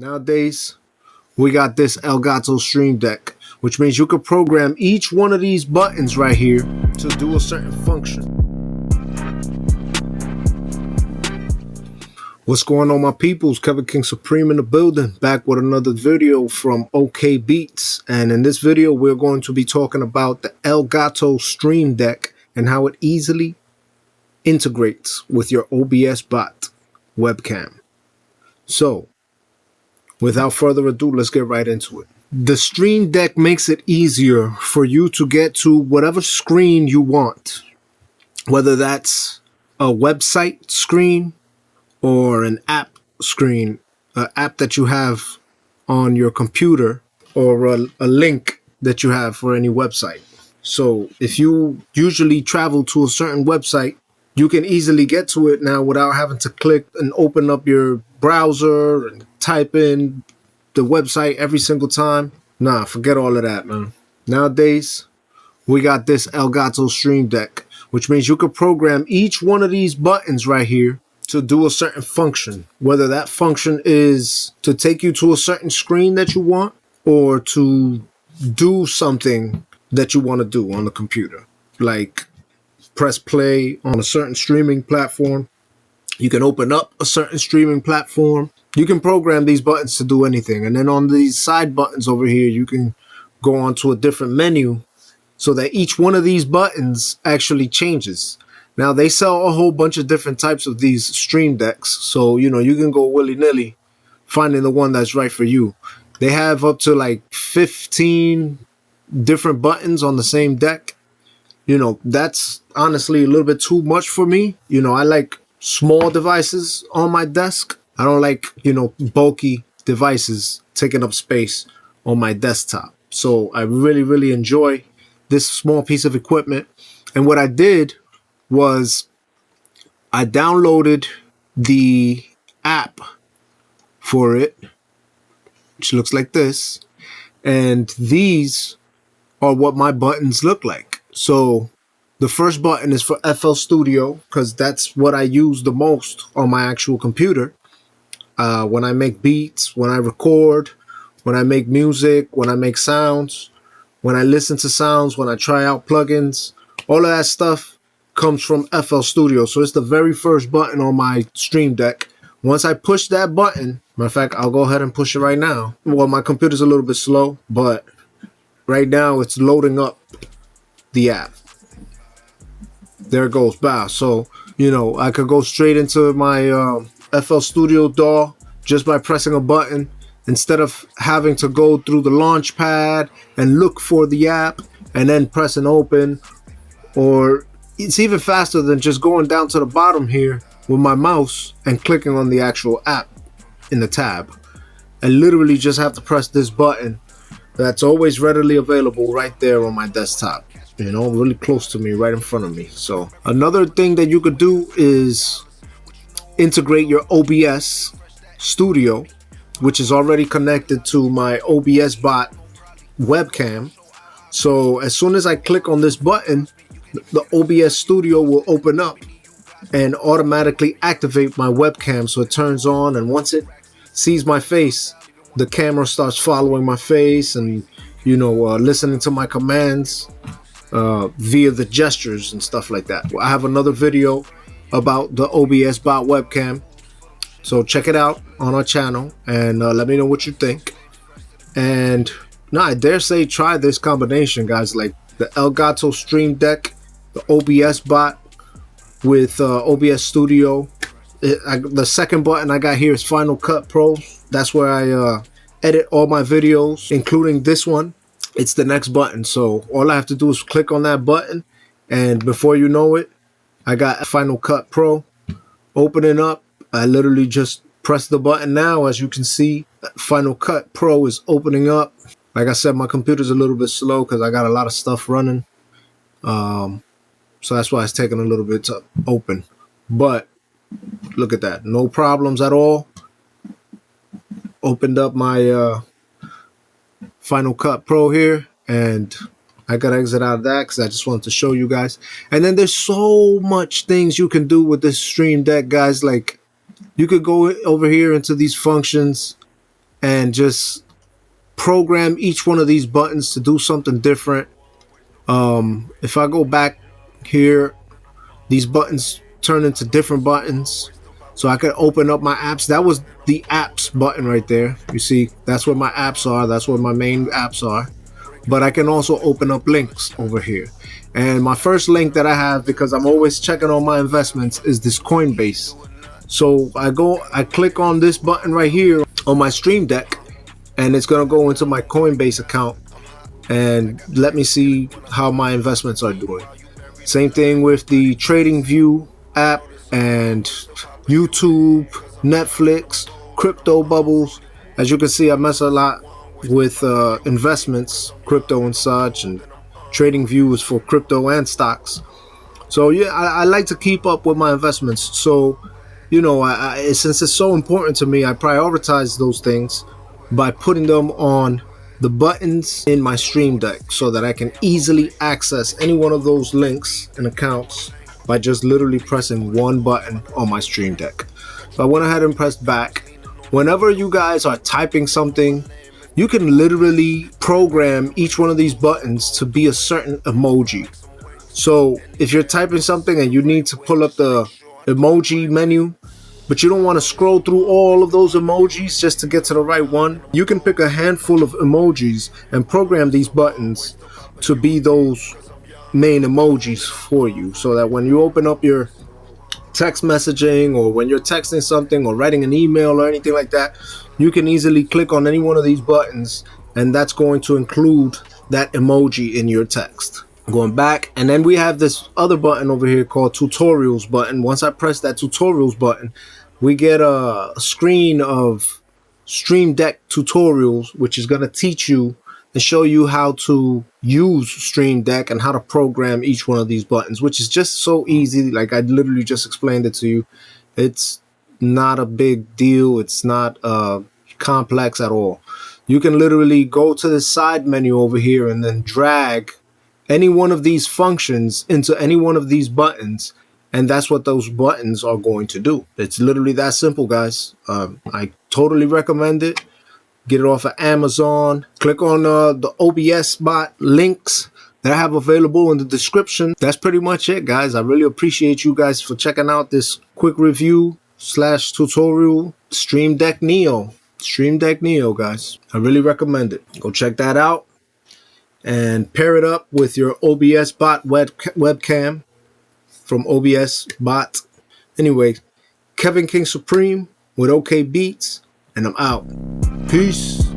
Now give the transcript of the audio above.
Nowadays, we got this Elgato Stream Deck, which means you could program each one of these buttons right here to do a certain function. What's going on, my peoples? Kevin King Supreme in the building, back with another video from OK Beatz. And in this video, we're going to be talking about the Elgato Stream Deck and how it easily integrates with your OBSBOT webcam. So, without further ado, let's get right into it. The Stream Deck makes it easier for you to get to whatever screen you want, whether that's a website screen or an app screen, an app that you have on your computer, or a link that you have for any website. So if you usually travel to a certain website, you can easily get to it now without having to click and open up your browser and type in the website every single time. Nah, forget all of that, man. Nowadays, we got this Elgato Stream Deck, which means you could program each one of these buttons right here to do a certain function, whether that function is to take you to a certain screen that you want or to do something that you want to do on the computer, like press play on a certain streaming platform. You can open up a certain streaming platform. You can program these buttons to do anything. And then on these side buttons over here, you can go on to a different menu so that each one of these buttons actually changes. Now, they sell a whole bunch of different types of these Stream Decks. So, you know, you can go willy-nilly finding the one that's right for you. They have up to like 15 different buttons on the same deck. You know, that's honestly a little bit too much for me. You know, I like small devices on my desk. I don't like, you know, bulky devices taking up space on my desktop. So I really enjoy this small piece of equipment. And what I did was I downloaded the app for it, which looks like this. And these are what my buttons look like. So the first button is for FL Studio, because that's what I use the most on my actual computer. When I make beats, when I record, when I make music, when I make sounds, when I listen to sounds, when I try out plugins, all of that stuff comes from FL Studio. So it's the very first button on my Stream Deck. Once I push that button, matter of fact, I'll go ahead and push it right now. Well, my computer's a little bit slow, but right now it's loading up the app. There it goes, bow. So, you know, I could go straight into my FL Studio DAW just by pressing a button, instead of having to go through the launch pad and look for the app and then press and open. Or it's even faster than just going down to the bottom here with my mouse and clicking on the actual app in the tab. I literally just have to press this button that's always readily available right there on my desktop, you know, really close to me, right in front of me. So another thing that you could do is integrate your OBS Studio, which is already connected to my OBSBOT webcam. So as soon as I click on this button, the OBS Studio will open up and automatically activate my webcam. So it turns on, and once it sees my face, the camera starts following my face and, you know, listening to my commands via the gestures and stuff like that. I have another video about the OBSBOT webcam, so check it out on our channel and let me know what you think. And no, I dare say try this combination, guys, like the Elgato Stream Deck, the OBSBOT with OBS Studio. The second button I got here is Final Cut Pro. That's where I edit all my videos, including this one. It's the next button, so all I have to do is click on that button, and before you know it, I got Final Cut Pro opening up. I literally just press the button now. As you can see, Final Cut Pro is opening up. Like I said, my computer's a little bit slow because I got a lot of stuff running. So that's why it's taking a little bit to open. But look at that. No problems at all. Opened up my Final Cut Pro here, and I gotta exit out of that because I just wanted to show you guys. And then there's so much things you can do with this Stream Deck, guys. Like, you could go over here into these functions and just program each one of these buttons to do something different. If I go back here, these buttons turn into different buttons, so I could open up my apps. That was the apps button right there. You see, that's where my apps are. That's where my main apps are. But I can also open up links over here. And my first link that I have, because I'm always checking on my investments, is this Coinbase. So I click on this button right here on my Stream Deck, and it's gonna go into my Coinbase account and let me see how my investments are doing. Same thing with the Trading View app and YouTube, Netflix, crypto bubbles. As you can see, I mess a lot with investments, crypto and such, and Trading View is for crypto and stocks. So yeah, I like to keep up with my investments. So, you know, since it's so important to me, I prioritize those things by putting them on the buttons in my Stream Deck so that I can easily access any one of those links and accounts by just literally pressing one button on my Stream Deck. So I went ahead and pressed back. Whenever you guys are typing something, you can literally program each one of these buttons to be a certain emoji. So if you're typing something and you need to pull up the emoji menu, but you don't want to scroll through all of those emojis just to get to the right one, you can pick a handful of emojis and program these buttons to be those main emojis for you, so that when you open up your text messaging, or when you're texting something or writing an email or anything like that, you can easily click on any one of these buttons, and that's going to include that emoji in your text. Going back, and then we have this other button over here called Tutorials button. Once I press that Tutorials button, we get a screen of Stream Deck tutorials, which is going to teach you and show you how to use Stream Deck and how to program each one of these buttons, which is just so easy. Like, I literally just explained it to you. It's not a big deal. It's not complex at all. You can literally go to the side menu over here and then drag any one of these functions into any one of these buttons, and that's what those buttons are going to do. It's literally that simple, guys. I totally recommend it. Get it off of Amazon. Click on the OBSBOT links that I have available in the description. That's pretty much it, guys. I really appreciate you guys for checking out this quick review / tutorial Stream Deck Neo. Stream Deck Neo, guys. I really recommend it. Go check that out and pair it up with your OBSBOT webcam from OBSBOT. Anyway, Kevin King Supreme with OK Beatz, and I'm out. Peace.